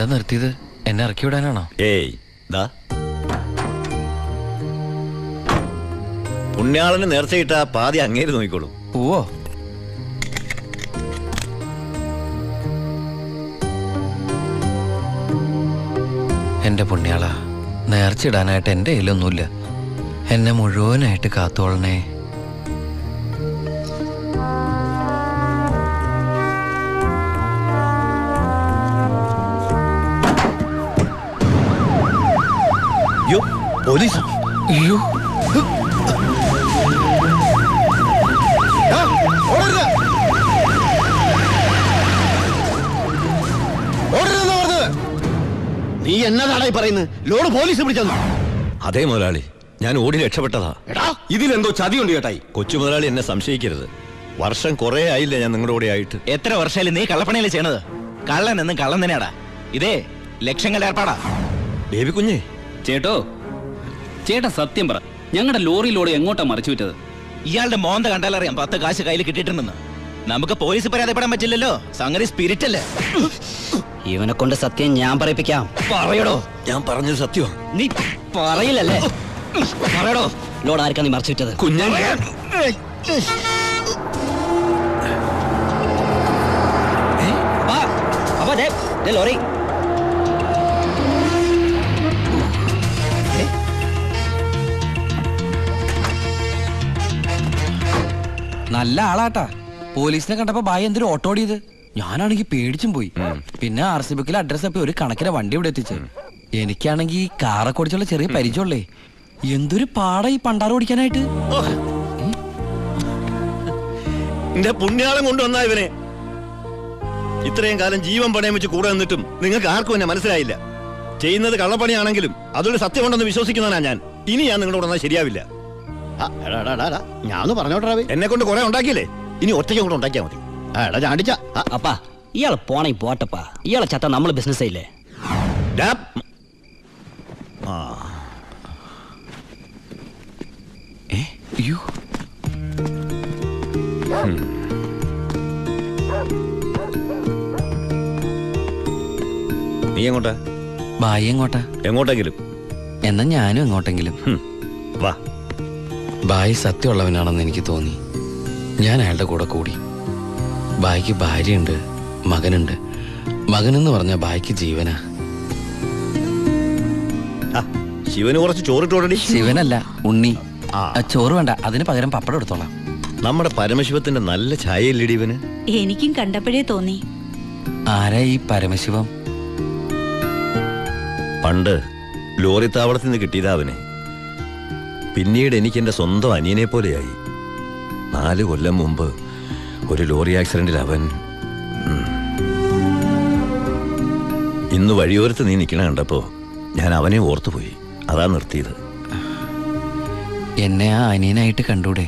എന്താ നിർത്തിയത്? എന്നെ ഇറക്കി വിടാനാണോ? ഏയ് ദാ പുണ്യാളന് നേർച്ചയിട്ട പാതി അങ്ങേര് നോക്കിക്കോളൂ. പോവോ? എന്റെ പുണ്യാള, നേർച്ചയിടാനായിട്ട് എന്റെ കയ്യിലൊന്നുമില്ല. എന്നെ മുഴുവനായിട്ട് കാത്തോളണേ. പോലീസ്! അയ്യോ, നീ എന്നതാടാ ഈ പറയുന്നത്? ലോഡ് പോലീസ് പിടിച്ചെന്നു. അതേ മുതലാളി, ഞാൻ ഓടി രക്ഷപ്പെട്ടതാ. ഇതിലെന്തോ ചതിയുണ്ട് ചേട്ടായി. കൊച്ചു മുതലാളി എന്നെ സംശയിക്കരുത്. വർഷം കുറെ ആയില്ലേ ഞാൻ നിങ്ങളുടെ കൂടെ ആയിട്ട്. എത്ര വർഷമായാലും നീ കള്ളപ്പണിയല്ലേ ചെയ്യണത്? കള്ളൻ എന്നും കള്ളൻ തന്നെയാടാ. ഇതേ ലക്ഷങ്ങളുടെ ഏർപ്പാടാ. ബേബി കുഞ്ഞേ, ചേട്ടോ, ചേട്ടാ സത്യം പറ, ഞങ്ങളുടെ ലോറിയിലൂടെ എങ്ങോട്ടാ മറിച്ചു വിറ്റത്? ഇയാളുടെ മോന്ത കണ്ടാലറിയാം 10 കാശ് കയ്യിൽ കിട്ടിയിട്ടുണ്ടെന്ന്. നമുക്ക് പോലീസ് പരാതിപ്പെടാൻ പറ്റില്ലല്ലോ, സംഗതി സ്പിരിറ്റ് അല്ലേ. ഇവനെ കൊണ്ട് സത്യം ഞാൻ പറയിപ്പിക്കാം. പറയടോ. ഞാൻ പറഞ്ഞത് സത്യമാണ്. നീ പറയില്ലല്ലേ? പറയടോ, ലോഡ് ആർക്കാ നീ മറിച്ചു വിറ്റത്? കുഞ്ഞാൻ ലോറി നല്ല ആളാട്ടാ. പോലീസിനെ കണ്ടപ്പോ ബായി എന്തൊരു ഓട്ടോ ഓടിയത്. ഞാനാണെങ്കി പേടിച്ചും പോയി. പിന്നെ RC ബുക്കിൽ അഡ്രസ് അപ്പൊ ഒരു കണക്കിന് വണ്ടി ഇവിടെ എത്തിച്ചു. എനിക്കാണെങ്കി കാറൊക്കെ ഓടിച്ചുള്ള ചെറിയ പരിചയമുള്ളേ. എന്തൊരു പാടാ ഈ പണ്ടാറ് ഓടിക്കാനായിട്ട്. എന്റെ പുണ്യാളം കൊണ്ടുവന്നാ ഇവനെ. ഇത്രയും കാലം ജീവൻ പണയം വെച്ച് കൂടെ നിന്നിട്ടും നിങ്ങൾക്ക് ആർക്കും എന്നെ മനസ്സിലായില്ല. ചെയ്യുന്നത് കള്ളപ്പണിയാണെങ്കിലും അതൊരു സത്യമുണ്ടെന്ന് വിശ്വസിക്കുന്നവനാ ഞാൻ. ഇനി ഞാൻ നിങ്ങളുടെ കൂടെ ശരിയാവില്ല. ഞാനൊന്ന് പറഞ്ഞോട്ടെ. എന്നെ കൊണ്ട് കുറെ ഉണ്ടാക്കിയില്ലേ, ഇനി ഒറ്റയ്ക്ക് കൂടെ ഉണ്ടാക്കിയാൽ മതി. എടാ ചാണ്ടിച്ച. അപ്പാ, ഇയാളെ പോണേ പോട്ടപ്പാ. ഇയാളെ ചത്ത നമ്മള് ബിസിനസ് ഇല്ലേ? അയ്യോ, നീ എങ്ങോട്ടാ? ബായി എങ്ങോട്ടാ? എങ്ങോട്ടെങ്കിലും. എന്നാ ഞാനും എങ്ങോട്ടെങ്കിലും. വാ. ബായി സത്യമുള്ളവനാണെന്ന് എനിക്ക് തോന്നി. ഞാൻ അയാളുടെ കൂടെ കൂടി. ബായിക്ക് ഭാര്യയുണ്ട്, മകനുണ്ട്. മകനെന്ന് പറഞ്ഞ ബായിക്ക് ജീവനാ. ശിവന് കുറച്ച് ചോറിട്ടോടി. ശിവനല്ല, ഉണ്ണി. ചോറ് വേണ്ട, അതിന് പകരം പപ്പടം എടുത്തോളാം. നമ്മുടെ പരമശിവത്തിന്റെ നല്ല ഛായയില്ലടി ഇവന്. എനിക്കും കണ്ടപ്പോഴേ തോന്നി. ആരാ ഈ പരമശിവം? പണ്ട് ലോറി താവളത്തിൽ നിന്ന് കിട്ടിയതാ അവനെ. പിന്നീട് എനിക്ക് എന്റെ സ്വന്തം അനിയനെ പോലെയായി. 4 കൊല്ലം മുമ്പ് ഒരു ലോറി ആക്സിഡന്റിൽ അവൻ. ഇന്ന് വഴിയോരത്ത് നീ നിൽക്കണ കണ്ടപ്പോ ഞാൻ അവനെ ഓർത്തുപോയി. അതാ നിർത്തിയത്. എന്നെ ആ അനിയനായിട്ട് കണ്ടൂടെ?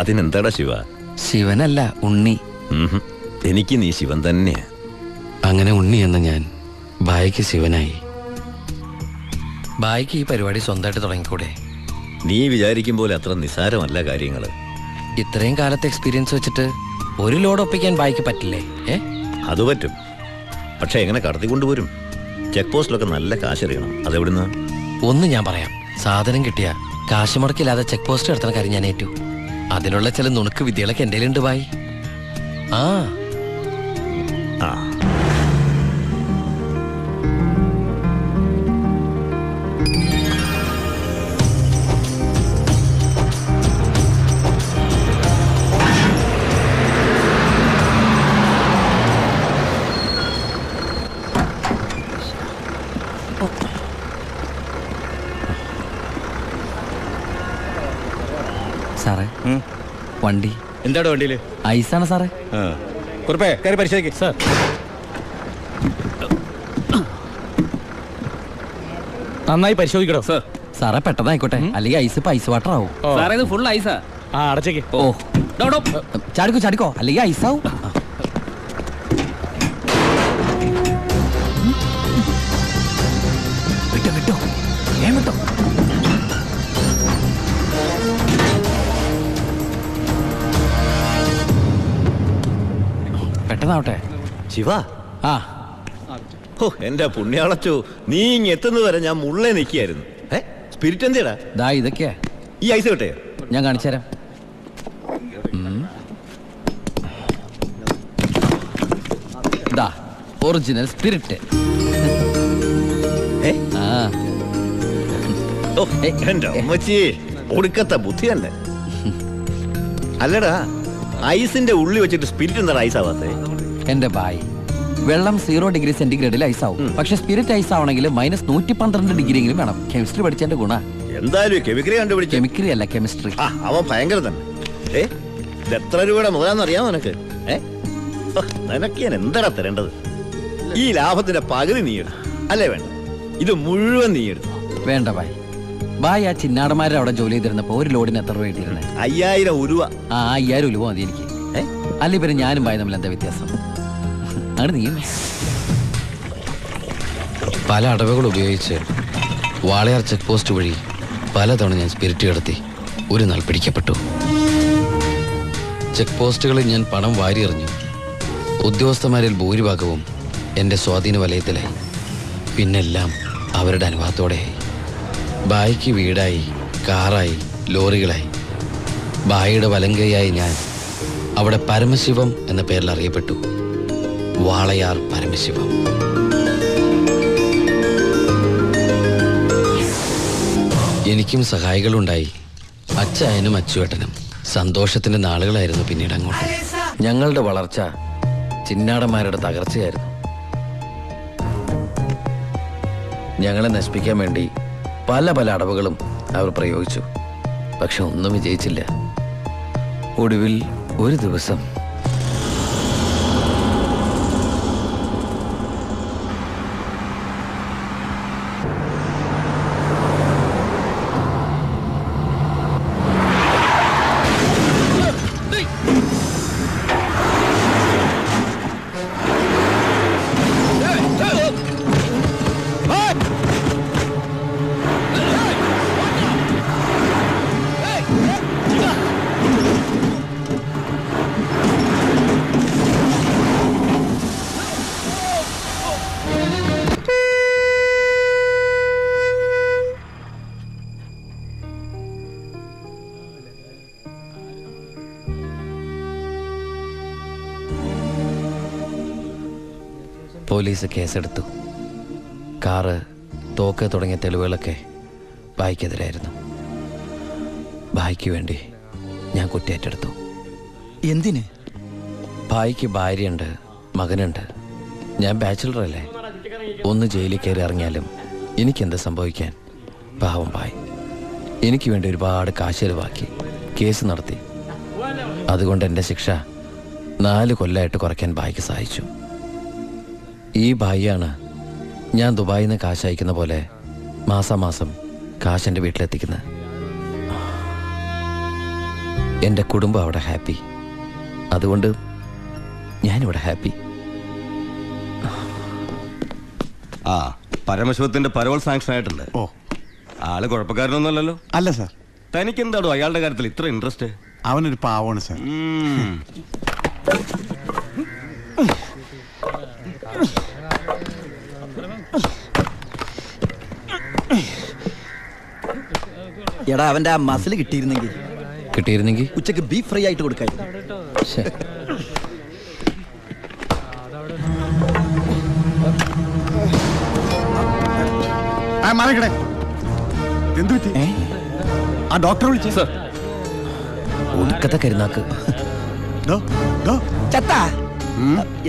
അതിനെന്താടാ ശിവ? ശിവനല്ല, ഉണ്ണി. എനിക്ക് നീ ശിവൻ തന്നെയാ. അങ്ങനെ ഉണ്ണി എന്ന ഞാൻ ബായിക്ക് ശിവനായി. ബായിക്ക് ഈ പരിപാടി സ്വന്തമായിട്ട് തുടങ്ങിക്കൂടെ? നീ വിചാരിക്കും പോലെ അത്ര നിസ്സാരമല്ല കാര്യങ്ങള്. ഇത്രയും കാലത്തെ എക്സ്പീരിയൻസ് വെച്ചിട്ട് ഒരു ലോഡ് ഒപ്പിക്കാൻ ബായിക്ക് പറ്റില്ലേ? അത് പറ്റും. പക്ഷെ എങ്ങനെ കടത്തിക്കൊണ്ടുപോരും? ചെക്ക് പോസ്റ്റിലൊക്കെ നല്ല കാശറിയണം. അതെവിടുന്ന്? ഒന്ന് ഞാൻ പറയാം. സാധനം കിട്ടിയ കാശ് മുടക്കില്ലാതെ ചെക്ക് പോസ്റ്റ് നടത്തുന്ന കാര്യം ഞാൻ ഏറ്റു. അതിനുള്ള ചില നുണുക്ക് വിദ്യകളൊക്കെ എൻ്റെ ഉണ്ട് ബായി. ആ ആ സാറേ, വണ്ടി. എന്താടോ വണ്ടിയില്? ഐസാണ് സാറേ. കുറിപ്പേ കയറി പരിശോധിക്കും സാർ. നന്നായി പരിശോധിക്കണോ സാർ? സാറേ പെട്ടെന്നായിക്കോട്ടെ, അല്ലെങ്കിൽ ഐസ് പൈസ വാട്ടർ ആവും. സാറേ ഇത് ഫുൾ ഐസാ. ആ അടച്ചേക്ക്. ഓ ചാടിക്കോ ചാടിക്കോ, അല്ലെങ്കിൽ ഐസാവും. വിട്ടോ വിട്ടോ, വിട്ടോ. പെട്ടെന്നാവട്ടെ. ശിവ, ആ ഓ എന്റെ പുണ്യാളച്ചോ, നീ ഇങ്ങ് എത്തുന്നത് വരെ ഞാൻ മുള്ളേ നിൽക്കുകയായിരുന്നു. സ്പിരിറ്റ് എന്തിടാ? ദാ ഇതൊക്കെയാ. ഈ ഐസ് കിട്ടേ? ഞാൻ കാണിച്ചുതരാം. ദാ ഒറിജിനൽ സ്പിരിറ്റ്. ആ ഓ എന്റെ അമ്മച്ചി, ഒടുക്കത്തെ ബുദ്ധിയല്ലേ. അല്ലടാ, ഐസിന്റെ ഉള്ളി വെച്ചിട്ട് സ്പിരിറ്റ് എന്താ ഐസ് ആവാത്തേ? എന്റെ ബായ്, വെള്ളം 0 ഡിഗ്രി സെന്റിഗ്രേഡിൽ ഐസ് ആവും. പക്ഷെ സ്പിരിറ്റ് ഐസ് ആവണമെങ്കിൽ -112 ഡിഗ്രിയെങ്കിലും വേണം. കെമിസ്ട്രി പഠിച്ചതിന്റെ ഗുണ. എന്തായാലും കെമിക്കറി കണ്ടുപിടിച്ചു. കെമിക്കറി അല്ല, കെമിസ്ട്രി. ആ അവൻ ഭയങ്കര തന്നെ. ഇത് എത്ര രൂപയുടെ മുതലാന്ന് അറിയാമോ നിനക്ക്? നിനക്ക് ഞാൻ എന്താടാ തരേണ്ടത്? ഈ ലാഭത്തിന്റെ പകുതി നീ എടുത്തു അല്ലേ? വേണ്ട, ഇത് മുഴുവൻ നീ എടുത്തു. വേണ്ട ബായ്. ബായ് ആ ചിന്നാടന്മാരുടെ അവിടെ ജോലി ചെയ്തിരുന്നപ്പോ ഒരു ലോഡിന് എത്ര രൂപ കിട്ടിയിരുന്നത്? 5000 ഉരുവ. ആ 5000 രൂപ മതി എനിക്ക്. അല്ല പിന്നെ ഞാനും ബായ് തമ്മിൽ എന്താ വ്യത്യാസം? ആണ് നീ പല അടവുകൾ ഉപയോഗിച്ച് വാളയാർ ചെക്ക് പോസ്റ്റ് വഴി പലതവണ ഞാൻ സ്പിരിറ്റ് കടത്തി ഒരു നാൾ പിടിക്കപ്പെട്ടു. ചെക്ക് പോസ്റ്റുകളിൽ ഞാൻ പണം വാരിയെറിഞ്ഞു. ഉദ്യോഗസ്ഥന്മാരിൽ ഭൂരിഭാഗവും എൻ്റെ സ്വാധീന വലയത്തിലായി. പിന്നെല്ലാം അവരുടെ അനുഭവത്തോടെയായി. ബായിക്ക് വീടായി, കാറായി, ലോറികളായി. ബായിയുടെ വലങ്കയായി ഞാൻ അവിടെ പരമശിവം എന്ന പേരിൽ അറിയപ്പെട്ടു. വാളയാർ പരമശിവം. എനിക്കും സഹായികളുണ്ടായി. അച്ചായനും അച്ചുവേട്ടനും. സന്തോഷത്തിന്റെ നാളുകളായിരുന്നു പിന്നീട് അങ്ങോട്ട്. ഞങ്ങളുടെ വളർച്ച ചിന്നാടന്മാരുടെ തകർച്ചയായിരുന്നു. ഞങ്ങളെ നശിപ്പിക്കാൻ വേണ്ടി പല അടവുകളും അവർ പ്രയോഗിച്ചു. പക്ഷെ ഒന്നും വിജയിച്ചില്ല. ഒടുവിൽ ഒരു ദിവസം പോലീസ് കേസെടുത്തു. കാറ്, തോക്ക് തുടങ്ങിയ തെളിവുകളൊക്കെ ബായിക്കെതിരായിരുന്നു. ബായിക്ക് വേണ്ടി ഞാൻ കുറ്റേറ്റെടുത്തു. എന്തിന്? ബായിക്ക് ഭാര്യയുണ്ട്, മകനുണ്ട്. ഞാൻ ബാച്ചിലറല്ലേ. ഒന്ന് ജയിലിൽ കയറി ഇറങ്ങിയാലും എനിക്കെന്ത് സംഭവിക്കാൻ? പാവം ബായ് എനിക്ക് വേണ്ടി ഒരുപാട് കാശ് ചെലവാക്കി കേസ് നടത്തി. അതുകൊണ്ട് എൻ്റെ ശിക്ഷ 4 കൊല്ലമായിട്ട് കുറയ്ക്കാൻ ബായിക്ക് സഹായിച്ചു. ഈ ബായിയാണ് ഞാൻ ദുബായിൽ നിന്ന് കാശ് അയക്കുന്ന പോലെ മാസാമാസം കാശ് എൻ്റെ വീട്ടിലെത്തിക്കുന്നത്. എൻ്റെ കുടുംബം അവിടെ ഹാപ്പി. അതുകൊണ്ട് ഞാനിവിടെ ഹാപ്പി. ആ പരമശിവത്തിന്റെ പരോൾ സാങ്ഷൻ ആയിട്ടുണ്ട്. ഓ, ആള് കുഴപ്പക്കാരനൊന്നുമല്ലല്ലോ. അല്ല സാർ. തനിക്ക് എന്താണോ അയാളുടെ കാര്യത്തിൽ ഇത്ര ഇൻട്രസ്റ്റ്? അവനൊരു പാവമാണ് സാർ. എടാ, അവന്റെ ആ മസിൽ കിട്ടിയിരുന്നെങ്കിൽ ഉച്ചക്ക് ബീഫ് ഫ്രൈ ആയിട്ട് കൊടുക്കായിരുന്നു. എന്ത് പറ്റി? ആ ഡോക്ടറെ വിളിച്ചു സാർ. ഒടുക്കത്തെ കരുനാക്ക്.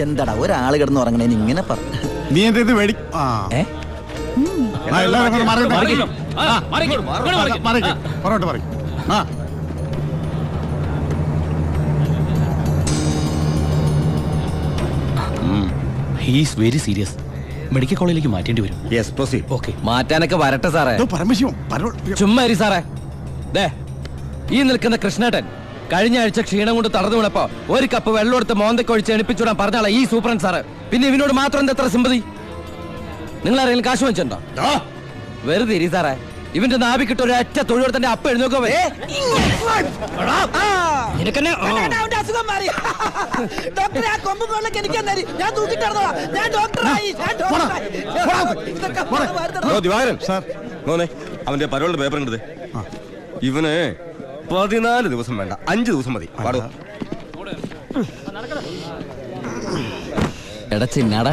എന്താടാ ഒരാള് കിടന്ന് ഉറങ്ങണേന് ഇങ്ങനെ പറഞ്ഞു? നീ എന്ത് മേടി? പുറകോട്ട് പറയും. He's very serious. മെഡിക്കൽ കോളേജിലേക്ക് മാറ്റേണ്ടി വരും. Yes proceed. ഓക്കെ, മാറ്റാനൊക്കെ വരട്ടെ സാറേ. പരമശിവം ചുമ്മാ ഇരി സാറേ. ദേ, ഈ നിൽക്കുന്ന കൃഷ്ണേട്ടൻ കഴിഞ്ഞ ആഴ്ച ക്ഷീണം കൊണ്ട് തടഞ്ഞു വീണപ്പോ ഒരു കപ്പ് വെള്ളം എടുത്ത് മോന്തക്കൊഴിച്ച് എണിപ്പിച്ചുവിടാൻ പറഞ്ഞാളെ ഈ സൂപ്രണ്ട് സാറ്. പിന്നെ ഇവനോട് മാത്രം എന്താ എത്ര സിമ്പതി? നിങ്ങൾ ആരെങ്കിലും കാശ് വെച്ചിട്ടുണ്ടോ? വെറുതെ ഇരി സാറേ. ഇവന്റെ നാവിക്കിട്ട് ഒരു ഒറ്റ തൊഴിലെടുത്തന്റെ അപ്പ എഴുന്നോക്കോ നിനക്കെന്നെ അസുഖം മാറി ഡോക്ടറെ ആ കൊമ്പും കൊള്ളൊക്കെ എനിക്ക് ഞാൻ തൂക്കിട്ടായിരുന്നോളാം ഞാൻ ഡോക്ടറായി ദിവാകരൻ സാർ മോനെ അവന്റെ പരോളിന്റെ പേപ്പർ കണ്ടത് ഇവന് 14 ദിവസം വേണ്ട 5 ദിവസം മതി. പാടോ. എടാ ചിന്നാടാ,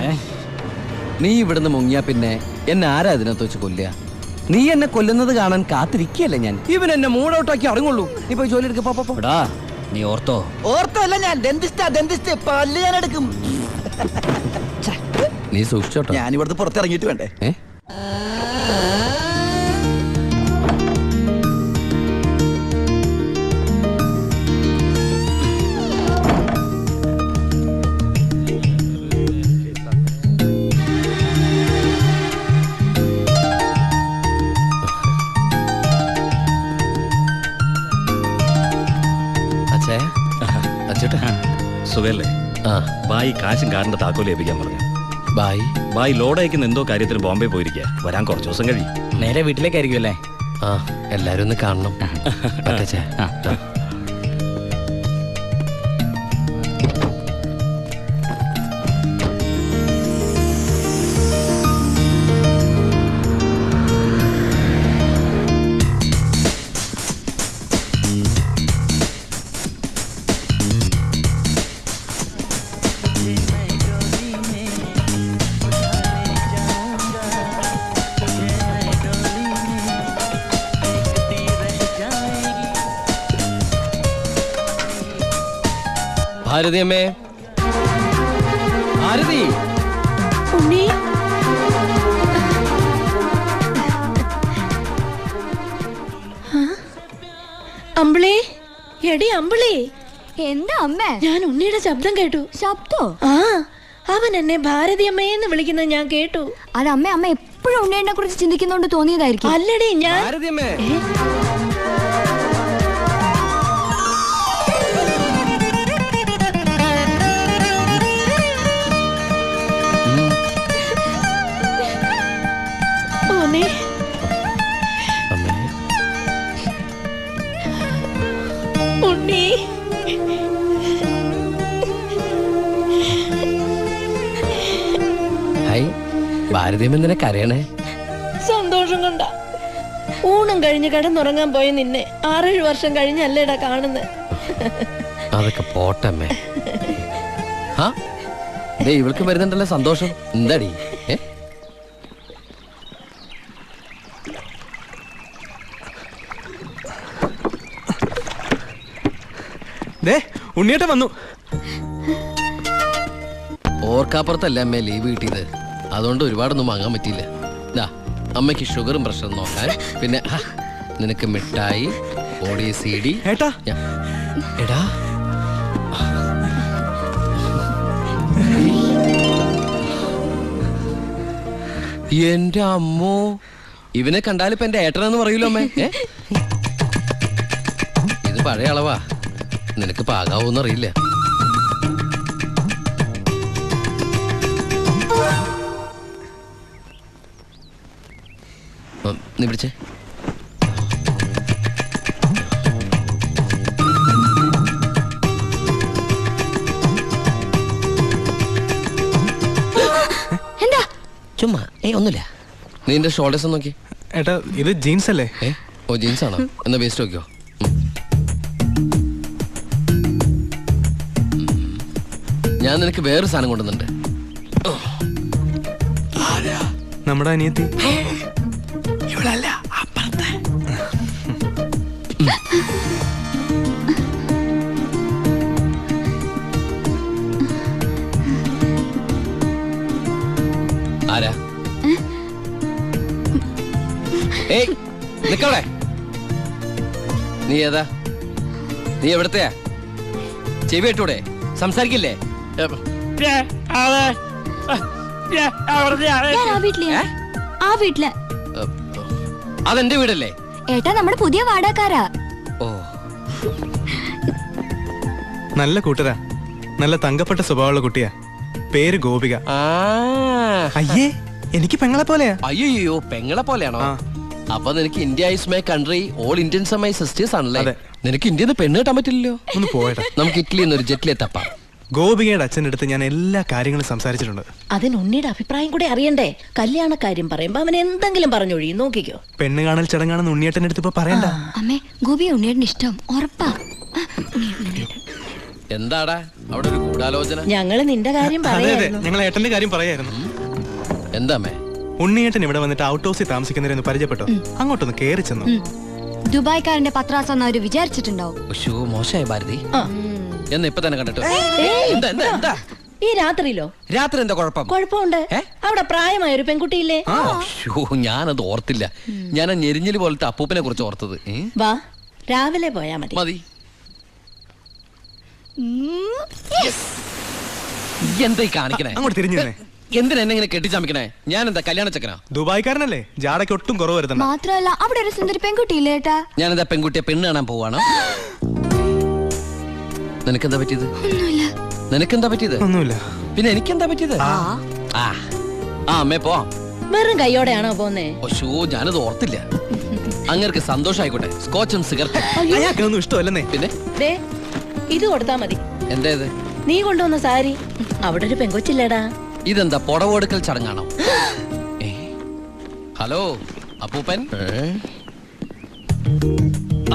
നീ ഇവിടുന്ന് മുങ്ങിയാ പിന്നെ എന്നെ ആരാ അതിനകത്ത് വെച്ച് കൊല്ലുക? നീ എന്നെ കൊല്ലുന്നത് കാണാൻ കാത്തിരിക്കല്ലേ ഞാൻ. ഇവൻ എന്നെ മൂടൗട്ടാക്കി ഇറങ്ങുള്ളൂ. നീ പോയി ജോലി എടുക്ക. എടാ നീ ഓർത്തോ ഓർത്തല്ല ഞാൻ ഡെന്റിസ്റ്റ് പല്ല് ഞാൻ എടുക്കും. നീ സൂക്ഷിച്ചോട്ടോ, ഞാൻ ഇവിടുന്ന് പുറത്തിറങ്ങിയിട്ട് വേണ്ടേ. സുഖല്ലേ? ബായി കാശും കാറിന്റെ താക്കോല് ഏൽപ്പിക്കാൻ പറഞ്ഞു. ബായി ലോഡ് അയക്കുന്ന എന്തോ കാര്യത്തിന് ബോംബെ പോയിരിക്കുക. വരാൻ കുറച്ച് ദിവസം കഴിയും. നേരെ വീട്ടിലേക്കായിരിക്കും അല്ലേ? ആ എല്ലാരും ഒന്ന് കാണണം. ഭാരതി അമ്മേ, ഭാരതി. ഉണ്ണി, അമ്പിളി, എടി അമ്പിളി. എന്താ അമ്മേ? ഞാൻ ഉണ്ണിയുടെ ശബ്ദം കേട്ടു. ശബ്ദോ? ആ, അവൻ എന്നെ ഭാരതി അമ്മയെന്ന് വിളിക്കുന്നത് ഞാൻ കേട്ടു. അത് അമ്മ എപ്പോഴും ഉണ്ണിയെ കുറിച്ച് ചിന്തിക്കുന്നോണ്ട് തോന്നിയതായിരിക്കും. അല്ലടി ഞാൻ. ഭാരതി അമ്മേ. ഉണ്ണി, ഹായ്. ഭാരതി അമ്മ എന്തിനാ കരയണേ? സന്തോഷം കൊണ്ട. ഊണും കഴിഞ്ഞ് കിടന്നുറങ്ങാൻ പോയ നിന്നെ 6-7 വർഷം കഴിഞ്ഞല്ലേടാ കാണുന്നത്. അതൊക്കെ പോട്ടമ്മേ. ആ ഇവൾക്ക് വരുന്നുണ്ടല്ലോ സന്തോഷം. എന്താടി? ഉണ്ണിയേട്ട വന്നു. ഓർക്കാപ്പുറത്തല്ല അമ്മ ലീവ് കിട്ടിയത്. അതുകൊണ്ട് ഒരുപാടൊന്നും വാങ്ങാൻ പറ്റിയില്ല. അമ്മയ്ക്ക് ഷുഗറും പ്രഷറും നോക്കാൻ, പിന്നെ നിനക്ക് മിഠായി, ഓടി CD. ഏട്ടാ എടാ എന്റെ അമ്മോ, ഇവനെ കണ്ടാലിപ്പോ എന്റെ ഏട്ടനെന്ന് പറയൂലോ അമ്മേ. ഇത് പഴയ അളവാ, നിനക്ക് പാകാവൂന്നറിയില്ല. നീ പിടിച്ചേ. എന്താ? ചുമ്മാ ഒന്നുമില്ല. നീ എന്റെ ഷോൾഡേഴ്സ് നോക്കി. ഏട്ടാ ഇത് ജീൻസ് അല്ലേ? ഓ ജീൻസ് ആണോ? എന്നാ വേസ്റ്റ് നോക്കിയോ. ഞാൻ നിനക്ക് വേറൊരു സാധനം കൊണ്ടുവന്നുണ്ട്. നമ്മുടെ അനിയത്തി. ഇവളല്ല, അപ്പുറത്തെ. ആരാ? ഏയ് നിക്കവിടെ. നീ ഏതാ? നീ എവിടത്തെയാ? ചെവി ഇട്ടൂടെ? സംസാരിക്കില്ലേ? ആ വീട്ടില്. അതെന്റെ വീടല്ലേ? ഏട്ടാ നമ്മുടെ പുതിയ വാടകക്കാരാ. ഓ, നല്ല കൂട്ടരാ. നല്ല തങ്കപ്പെട്ട സ്വഭാവമുള്ള കുട്ടിയാ. പേര് ഗോപിക. അയ്യേ, എനിക്ക് പെങ്ങളെ പോലെയാ. അയ്യോ പെങ്ങളെ പോലെയാണോ? അപ്പൊ നിനക്ക് India is my country, all Indians are my sisters ആണല്ലേ? അതെ. നിനക്ക് ഇന്ത്യയിൽ നിന്ന് പെണ്ണ് കിട്ടാൻ പറ്റില്ലല്ലോ. ഒന്ന് പോയട്ടെ. നമുക്ക് ഇറ്റലിയിൽ നിന്ന് ഒരു ജെറ്റിലെ തപ്പാം. ഗോപികയുടെ അച്ഛൻ്റെ അടുത്ത് ഞാൻ എല്ലാ കാര്യങ്ങളും സംസാരിച്ചിട്ടുണ്ട്. അതിന് ഉണ്ണിയുടെ അഭിപ്രായം കൂടെ അറിയണ്ടേ? കല്യാണക്കാര്യം പറയുമ്പോ അവൻ എന്തെങ്കിലും പറഞ്ഞൊഴിയും, നോക്കിക്കോ. പെണ്ണ് കാണൽ ചടങ്ങാണെന്ന് ഉണ്ണിയേട്ടൻ്റെ അടുത്ത് ഇപ്പൊ പറയണ്ട. അമ്മേ ഗോപി ഉണ്ണിയേട്ടന് ഇഷ്ടം ഉറപ്പാ. എന്താടാ അവിടെ ഒരു ഗൂഢാലോചന? ഞങ്ങള് നിന്റെ കാര്യം അതെ അതെ, പറയായിരുന്നു. ഞങ്ങൾ ഏട്ടന്റെ കാര്യം പറയായിരുന്നു. എന്താമേ? ഉണ്ണിയേട്ടൻ ഇവിടെ വന്നിട്ട് ഔട്ട് ഹൗസിൽ താമസിക്കുന്നവരെന്ന് പരിചയപ്പെട്ടോ, അങ്ങോട്ടൊന്ന് കേറി ചെന്നു. ദുബായ്ക്കാരന്റെ പത്രാസെന്ന് അവര് വിചാരിച്ചിട്ടുണ്ടാവും. മോശമായ ഭാരതി. ആ. എന്ന് ഇപ്പൊ തന്നെ കണ്ടിട്ടോ. ഏയ്, എന്താ എന്താ എന്താ ഈ രാത്രിയിലോ? രാത്രി എന്താ കുഴപ്പം? കുഴപ്പമുണ്ട്. അവിടെ പ്രായമായ ഒരു പെൺകുട്ടിയില്ലേ? ഞാനത് ഓർത്തില്ല. ഞാൻ ആ ഞെരിഞ്ഞില് പോലത്തെ അപ്പൂപ്പനെ കുറിച്ച് ഓർത്തത്. വാ, രാവിലെ പോയാ മതി. മതി. എന്താ ഈ കാണിക്കണേ? അങ്ങോട്ട് തിരിഞ്ഞു തന്നെ. എന്തിനാ എന്നെ ഇങ്ങനെ കെട്ടിച്ചമിക്കണേ? ഞാൻ എന്താ കല്യാണ ചക്കനാ? ദുബായ്ക്കാരനല്ലേ, ജാടയ്ക്ക് ഒട്ടും കുറവ് വരുത്തണ്ട. മാത്രമല്ല അവിടെ ഒരു സുന്ദരി പെൺകുട്ടിയില്ലേ ഏട്ടാ? ഞാൻ എന്താ പെൺകുട്ടിയെ പെണ്ണ് കാണാൻ പോവാണോ? നിനക്കെന്താ പറ്റിയത്? നിനക്കെന്താ പറ്റിയത്? ഒന്നുമില്ല. പിന്നെ എനിക്കെന്താ പറ്റിയത്? ആ അമ്മേ പോവാം. വെറും കൈയോടെയാണോ പോന്നേ? ഞാനത് ഓർത്തില്ല. അങ്ങർക്ക് സന്തോഷായിക്കോട്ടെ. സ്കോച്ചും സിഗരറ്റും. അയാൾക്കൊന്നും ഇഷ്ടമല്ലെന്നേ. പിന്നെ ദേ, ഇത് കൊടുത്താ മതി. എന്താ ഇത്? നീ കൊണ്ടുവന്ന സാരി. അവിടെ ഒരു പെങ്കൊച്ചില്ലേടാ. ഇതെന്താ പുടവെടുക്കൽ ചടങ്ങാണോ? ഹലോ അപ്പൂപ്പൻ.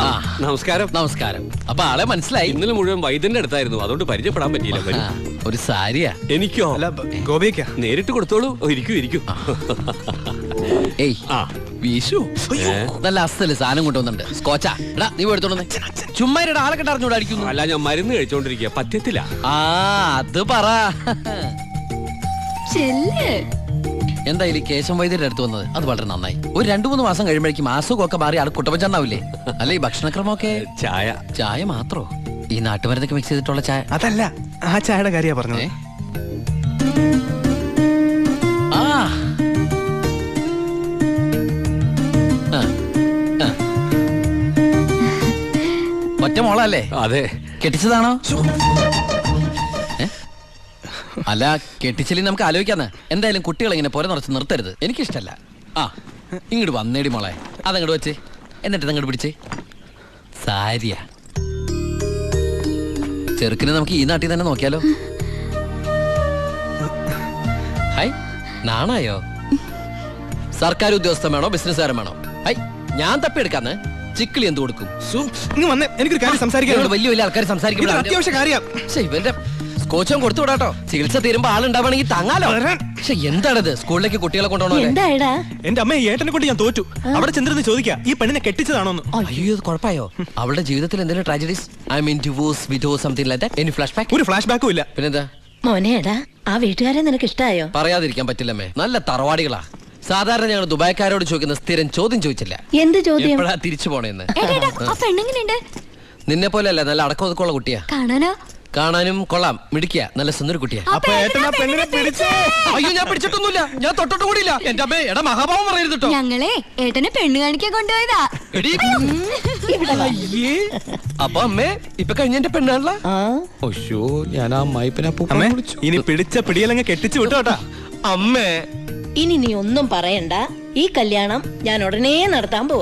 ആ നമസ്കാരം. നമസ്കാരം. അപ്പൊ ആളെ മനസ്സിലായി. ഇന്നലെ മുഴുവൻ വൈദ്യന്റെ അടുത്തായിരുന്നു, അതുകൊണ്ട് പരിചയപ്പെടാൻ പറ്റിയില്ല. വരൂ. ഒരു സാരിയാ? എനിക്കോ? അല്ല, ഗോപിക്കാ. നേരിട്ട് കൊടുത്തോളൂ. ഇരിക്കൂ ഇരിക്കൂ. ഏയ് വീശു. നല്ല അസ്ഥല് സാധനം കൊണ്ടുവന്നുണ്ട്. സ്കോച്ചാ. എടാ നീ എടുത്തോണ്ടേ. ചുമ്മാ ആളെ കണ്ടറിഞ്ഞൂടെ അടിക്കുന്നു. അല്ല, ഞാൻ മരുന്ന് കഴിച്ചോണ്ടിരിക്കുക, പറ്റത്തില്ല. ആ അത് പറ. എന്തായാലും കേശം വൈദ്യരുടെ അടുത്ത് വന്നത് അത് വളരെ നന്നായി. ഒരു 2-3 മാസം കഴിയുമ്പോഴേക്കും അസുഖമൊക്കെ മാറി ആൾ കുട്ടപ്പച്ചണ്ടാവില്ലേ? അല്ല ഈ ഭക്ഷണക്രമമൊക്കെ? ചായ മാത്രോ? ഈ നാട്ടുമരുന്നൊക്കെ മിക്സ് ചെയ്തിട്ടുള്ള ചായ? അതല്ല, ആ ചായയുടെ കാര്യ പറഞ്ഞേ. ഒറ്റ മോളല്ലേ? അതെ. കെട്ടിച്ചതാണോ? അല്ല, കെട്ടിച്ചില്ലേ നമുക്ക് ആലോചിക്കാന്ന്. എന്തായാലും കുട്ടികളെ ഇങ്ങനെ പുര നിറച്ച് നിർത്തരുത്, എനിക്കിഷ്ടല്ല. ആ ഇങ്ങോട്ട് വന്നേടി മോളെ. അതങ്ങോട്ട് വെച്ചേ, എന്നിട്ട് അങ്ങോട്ട് പിടിച്ചേ. സാരിയാ. ചെറുക്കിനെ നമുക്ക് ഈ നാട്ടിൽ തന്നെ നോക്കിയാലോ? ഹൈ, നാണായോ? സർക്കാർ ഉദ്യോഗസ്ഥൻ വേണോ ബിസിനസ്സുകാരൻ വേണോ? ഹൈ, ഞാൻ തപ്പിയെടുക്കാന്ന്. ചിക്കിളി എന്ത് കൊടുക്കും? എനിക്കൊരു കാര്യം സംസാരിക്കാൻ. വലിയ വലിയ ആൾക്കാർ സംസാരിക്കുമ്പോൾ അത്യാവശ്യ കാര്യം. ഇവന്റെ സ്കോച്ചും കൊടുത്തു വിടാട്ടോ. ചികിത്സ തീരുമ്പോ ആളുണ്ടാവണമെങ്കിൽ താങ്ങാലോ. പക്ഷെ എന്താണിത്? സ്കൂളിലേക്ക് കുട്ടികളെ കൊണ്ടുപോകണോ? എന്റെ അമ്മ ഏട്ടനെ കൊണ്ട് ഞാൻ തോറ്റു. അവിടെ ചെന്നിരുന്ന് ചോദിക്കാം ഈ പെണ്ണിനെ കെട്ടിച്ചതാണോന്ന്. അയ്യോ, കുഴപ്പമായോ? അവളുടെ ജീവിതത്തിൽ എന്തെങ്കിലും tragedies? I mean divorce, widow, something like that? Any flash back? ഒരു ഫ്ലാഷ് ബാക്കും ഇല്ല. പിന്നെന്താ? മോനേടാ, ആ വീട്ടുകാരെ നിനക്ക് ഇഷ്ടായോ? പറയാതിരിക്കാൻ പറ്റില്ലമ്മേ, നല്ല തറവാടികളാ. സാധാരണ ഞങ്ങൾ ദുബായ്ക്കാരോട് ചോദിക്കുന്ന സ്ഥിരം ചോദ്യം ചോദിച്ചില്ല. എന്ത് ചോദ്യം? എപ്പോഴാ തിരിച്ചു പോണേന്ന്. നിന്നെ പോലെ അല്ല, നല്ല അടക്കം ഒതുക്കമുള്ള കുട്ടിയാ. കാണാനും കൊള്ളാം, മിടിക്കുക, നല്ല സുന്ദര കുട്ടിയാ. അയ്യോ, ഞാൻ പിടിച്ചിട്ടൊന്നുമില്ല, ഞാൻ തൊട്ടിട്ട് കൂടിയില്ല. എന്റെ അമ്മേ, എടാ മഹാഭാവം പറയരുത് കേട്ടോ. ഞങ്ങളെ ഏട്ടനെ പെണ്ണ് കാണിക്കാൻ കൊണ്ടുപോയതാ. അപ്പൊ അമ്മേ ഇപ്പൊ കഴിഞ്ഞ എന്റെ പെണ്ണാണല്ലോ. ഞാൻ ആ അമ്മായിപ്പനെ ഇനി പിടിച്ച പിടിയലങ്ങ് കെട്ടിച്ചു വിട്ടോട്ടാ. അമ്മേ ഇനി നീ ഒന്നും പറയണ്ട. ഈ കല്യാണം ഞാൻ ഉടനെ നടത്താൻ പോവാ.